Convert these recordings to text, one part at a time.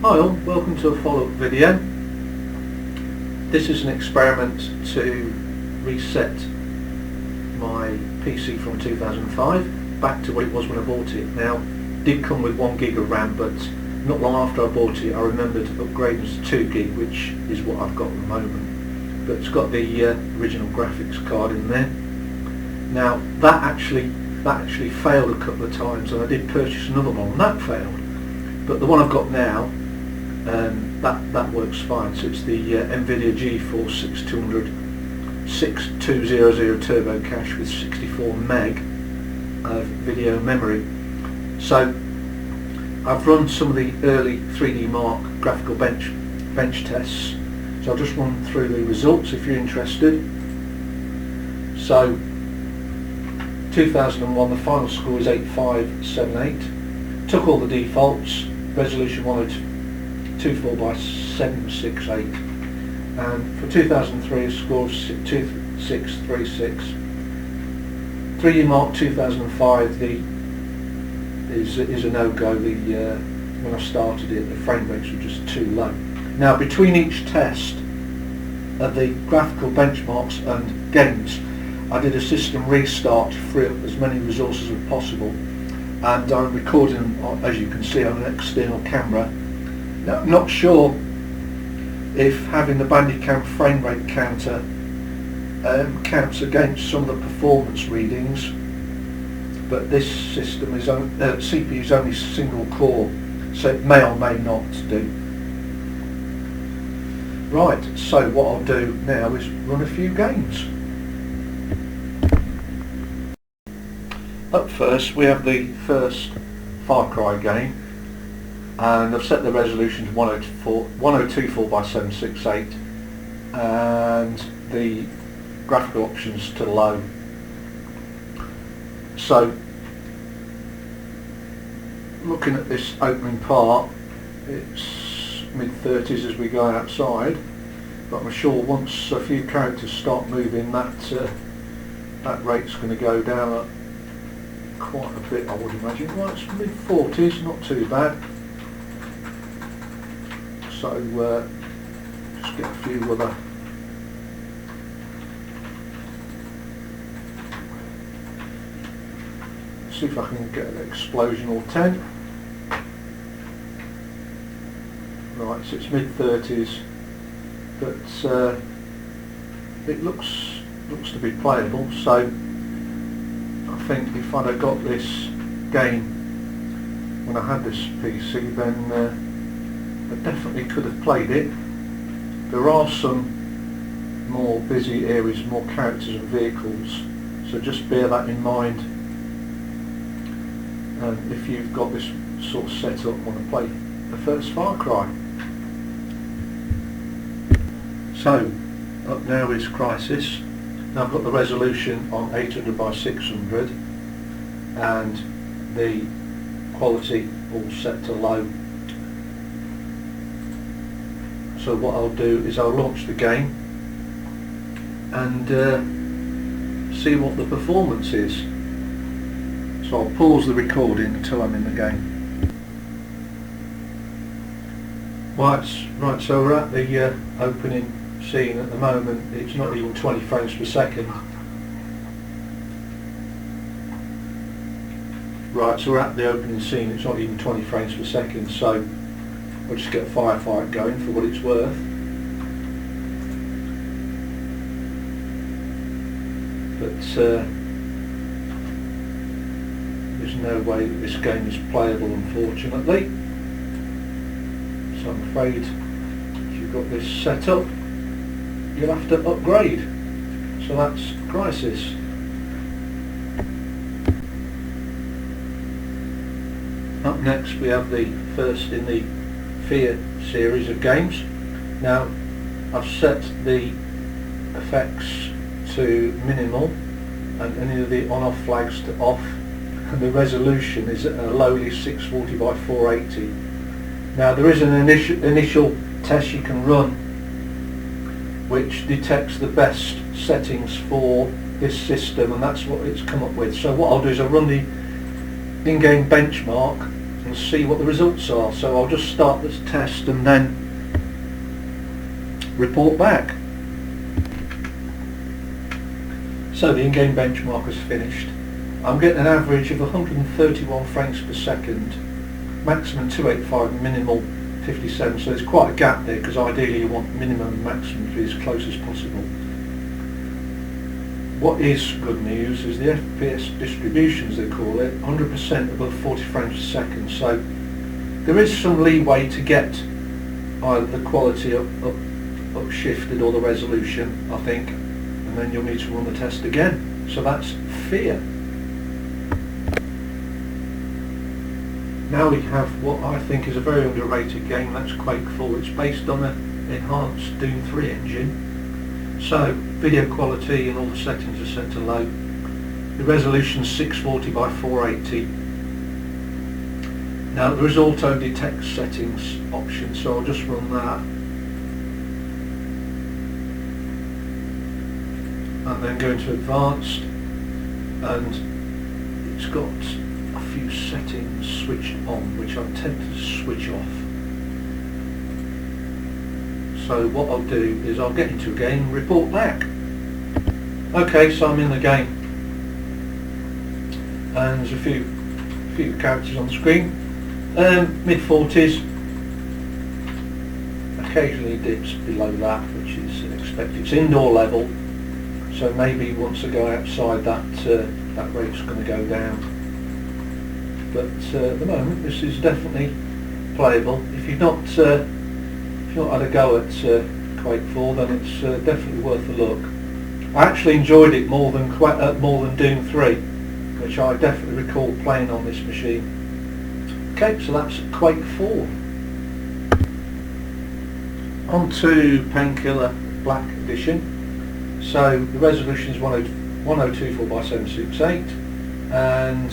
Hi all, welcome to a follow-up video. This is an experiment to reset my PC from 2005 back to what it was when I bought it. Now, it did come with 1 gig of RAM, but not long after I bought it I remembered upgrading to 2 gig, which is what I've got at the moment. But it's got the original graphics card in there. Now that actually failed a couple of times, and I did purchase another one and that failed. But the one I've got now, that works fine. So it's the Nvidia GeForce 6200 Turbo Cache with 64 meg of video memory. So I've run some of the early 3D Mark graphical bench tests. So I'll just run through the results if you're interested. So 2001, the final score is 8578. Took all the defaults. Resolution 1024 by 768, and for 2003 a score of 2636. 3D Mark 2005 is a no-go. When I started it, the frame rates were just too low. Now, between each test of the graphical benchmarks and games, I did a system restart to free up as many resources as possible. And I'm recording, as you can see, on an external camera. Now, I'm not sure if having the Bandicam frame rate counter counts against some of the performance readings, but this system is CPU is only single core, so it may or may not do. Right, so what I'll do now is run a few games. Up first we have the first Far Cry game, and I've set the resolution to 1024 by 768 and the graphical options to low. So looking at this opening part, it's mid-30s as we go outside, but I'm sure once a few characters start moving, that rate's going to go down quite a bit, I would imagine. Well, it's mid-40s, not too bad. So just get a few other see if I can get an explosion or 10. Right, so it's mid-30s, but it looks to be playable. So I think if I'd have got this game when I had this PC, then I definitely could have played it. There are some more busy areas, more characters and vehicles, so just bear that in mind if you've got this sort of set up and want to play the first Far Cry. So up now is Crysis. Now I've got the resolution on 800 by 600 and the quality all set to low. So what I'll do is I'll launch the game and see what the performance is. So I'll pause the recording until I'm in the game. Right, so we're at the opening scene at the moment. It's not even 20 frames per second. Right, so we're at the opening scene. It's not even 20 frames per second, so we'll just get a firefight going for what it's worth. But there's no way that this game is playable, unfortunately. So I'm afraid if you've got this set up, you'll have to upgrade. So that's Crysis. Up next we have the first in the Fear series of games. Now I've set the effects to minimal and any of the on-off flags to off, and the resolution is at a lowly 640 by 480. Now there is an initial test you can run which detects the best settings for this system, and that's what it's come up with. So what I'll do is I'll run the in-game benchmark and see what the results are. So I'll just start this test and then report back. So the in-game benchmark is finished. I'm getting an average of 131 frames per second, maximum 285, minimal 57, so there's quite a gap there because ideally you want minimum and maximum to be as close as possible. What is good news is the FPS distributions, they call it, 100% above 40 frames per second, so there is some leeway to get either the quality up shifted or the resolution, I think, and then you'll need to run the test again. So that's Fear. Now we have what I think is a very underrated game, that's Quake 4. It's based on an enhanced Doom 3 engine. So video quality and all the settings are set to low. The resolution is 640 by 480. Now there is auto detect settings option, so I'll just run that. And then go into advanced, and it's got a few settings switched on which I'm tempted to switch off. So what I'll do is I'll get into a game and report back. Okay, so I'm in the game and there's a few characters on the screen. Mid-40s, occasionally dips below that, which is expected. It's indoor level, so maybe once I go outside that rate's going to go down. But at the moment this is definitely playable. If you've not had a go at Quake 4, then it's definitely worth a look. I actually enjoyed it more than Doom 3, which I definitely recall playing on this machine. Okay, so that's Quake 4. On to Painkiller Black Edition. So the resolution is 1024 by 768, and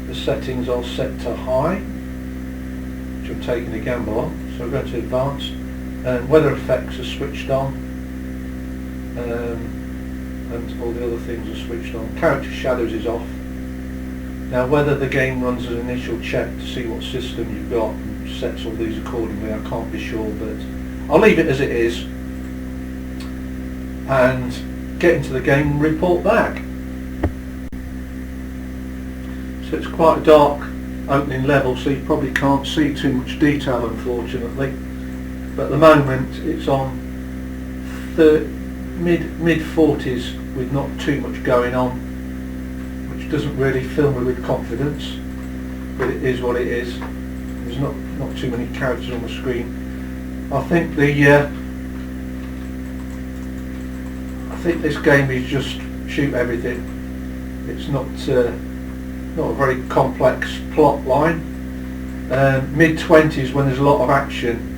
the settings are set to high, which I'm taking a gamble on. So I'll go to advanced, and weather effects are switched on, and all the other things are switched on. Character shadows is off. Now whether the game runs an initial check to see what system you've got and sets all these accordingly, I can't be sure, but I'll leave it as it is and get into the game and report back. So it's quite a dark opening level, so you probably can't see too much detail, unfortunately, but at the moment it's on mid-40s with not too much going on, which doesn't really fill me with confidence, but it is what it is. There's not too many characters on the screen. I think this game is just shoot everything. It's not a very complex plot line. Mid-20s when there's a lot of action,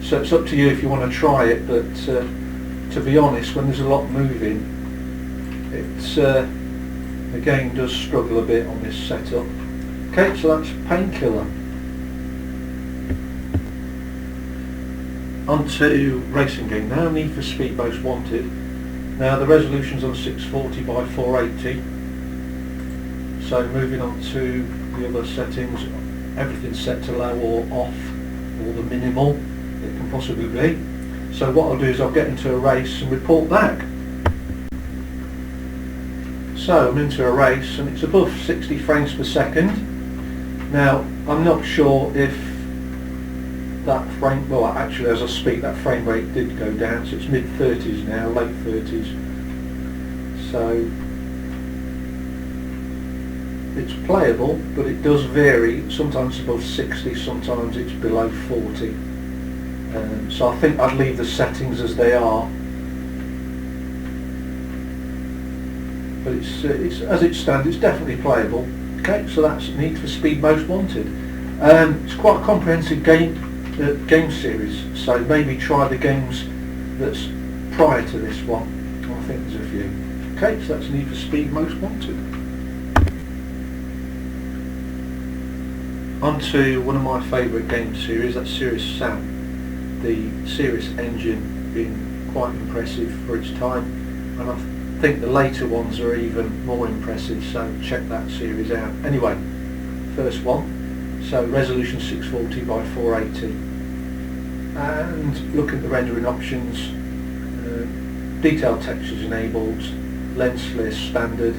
so it's up to you if you want to try it, but to be honest, when there's a lot moving, the game does struggle a bit on this setup. Okay, so that's Painkiller. On to racing game now, Need for Speed Most Wanted. Now the resolution's on 640 by 480. So moving on to the other settings, everything's set to low or off, or the minimal it can possibly be. So what I'll do is I'll get into a race and report back. So I'm into a race and it's above 60 frames per second. Now I'm not sure if that frame, well actually as I speak that frame rate did go down, so it's mid-30s now, late 30s. So it's playable, but it does vary. Sometimes it's above 60, sometimes it's below 40. So I think I'd leave the settings as they are. But it's as it stands, it's definitely playable. Okay, so that's Need for Speed Most Wanted. It's quite a comprehensive game series, so maybe try the games that's prior to this one. I think there's a few. Okay, so that's Need for Speed Most Wanted. On to one of my favourite game series, that's Series Sam. The Series engine being quite impressive for its time, and I think the later ones are even more impressive, so check that series out. Anyway, first one, so resolution 640 by 480, and looking at the rendering options, detailed textures enabled, lens flare standard,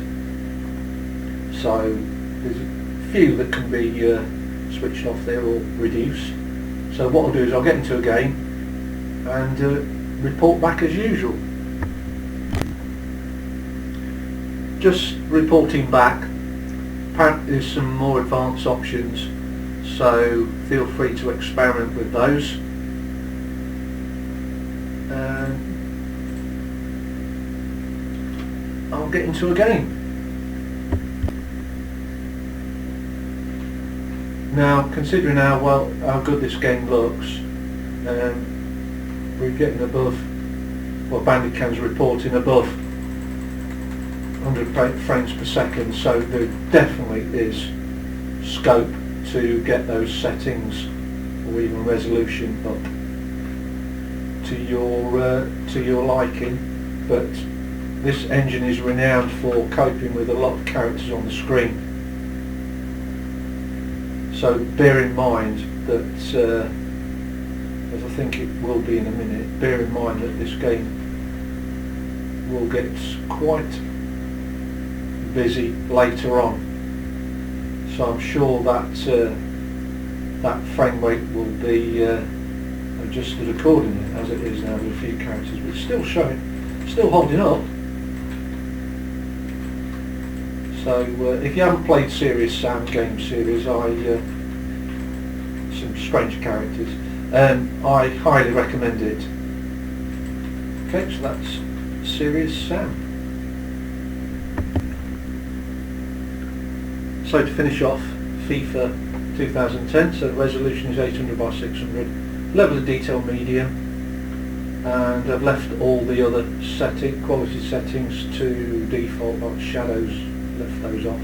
so there's a few that can be switched off there or reduced. So what I'll do is I'll get into a game and report back as usual. Just reporting back, apparently there's some more advanced options, so feel free to experiment with those. I'll get into a game. Now, considering how good this game looks, we're getting above, well, Bandicam's reporting above 100 frames per second, so there definitely is scope to get those settings or even resolution up to your liking. But this engine is renowned for coping with a lot of characters on the screen, so bear in mind that, as I think it will be in a minute, bear in mind that this game will get quite busy later on, so I'm sure that that frame rate will be adjusted accordingly, as it is now with a few characters, but it's still showing, still holding up. So if you haven't played Serious Sam game series, some strange characters, I highly recommend it. Okay, so that's Serious Sam. So to finish off, FIFA 2010, so the resolution is 800 by 600, level of detail medium, and I've left all the other quality settings to default, like shadows, left those off.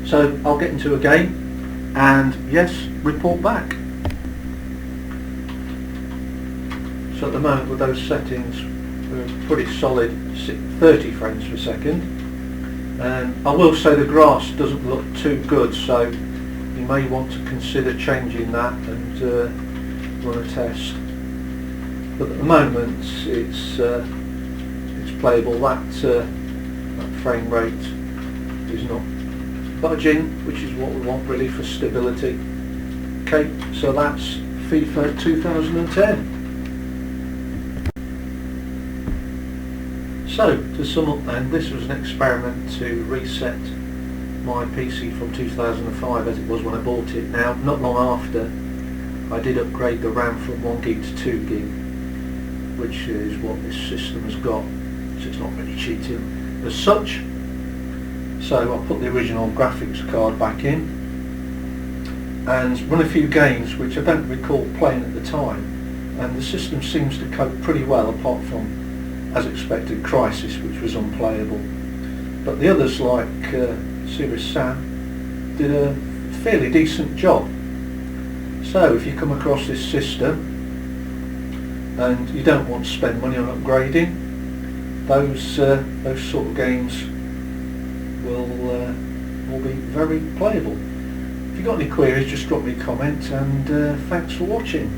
So I'll get into a game and yes, report back. So at the moment with those settings, we're pretty solid 30 frames per second. I will say the grass doesn't look too good, so you may want to consider changing that and run a test. But at the moment it's playable. That frame rate is not budging, which is what we want really for stability. Okay, so that's FIFA 2010. So, to sum up then, this was an experiment to reset my PC from 2005 as it was when I bought it. Now, not long after, I did upgrade the RAM from 1 gig to 2 gig, which is what this system has got, so it's not really cheating as such. So I put the original graphics card back in and run a few games which I don't recall playing at the time, and the system seems to cope pretty well, apart from, as expected, Crysis, which was unplayable. But the others, like Serious Sam, did a fairly decent job. So if you come across this system and you don't want to spend money on upgrading, those sort of games will be very playable. If you've got any queries, just drop me a comment, and thanks for watching.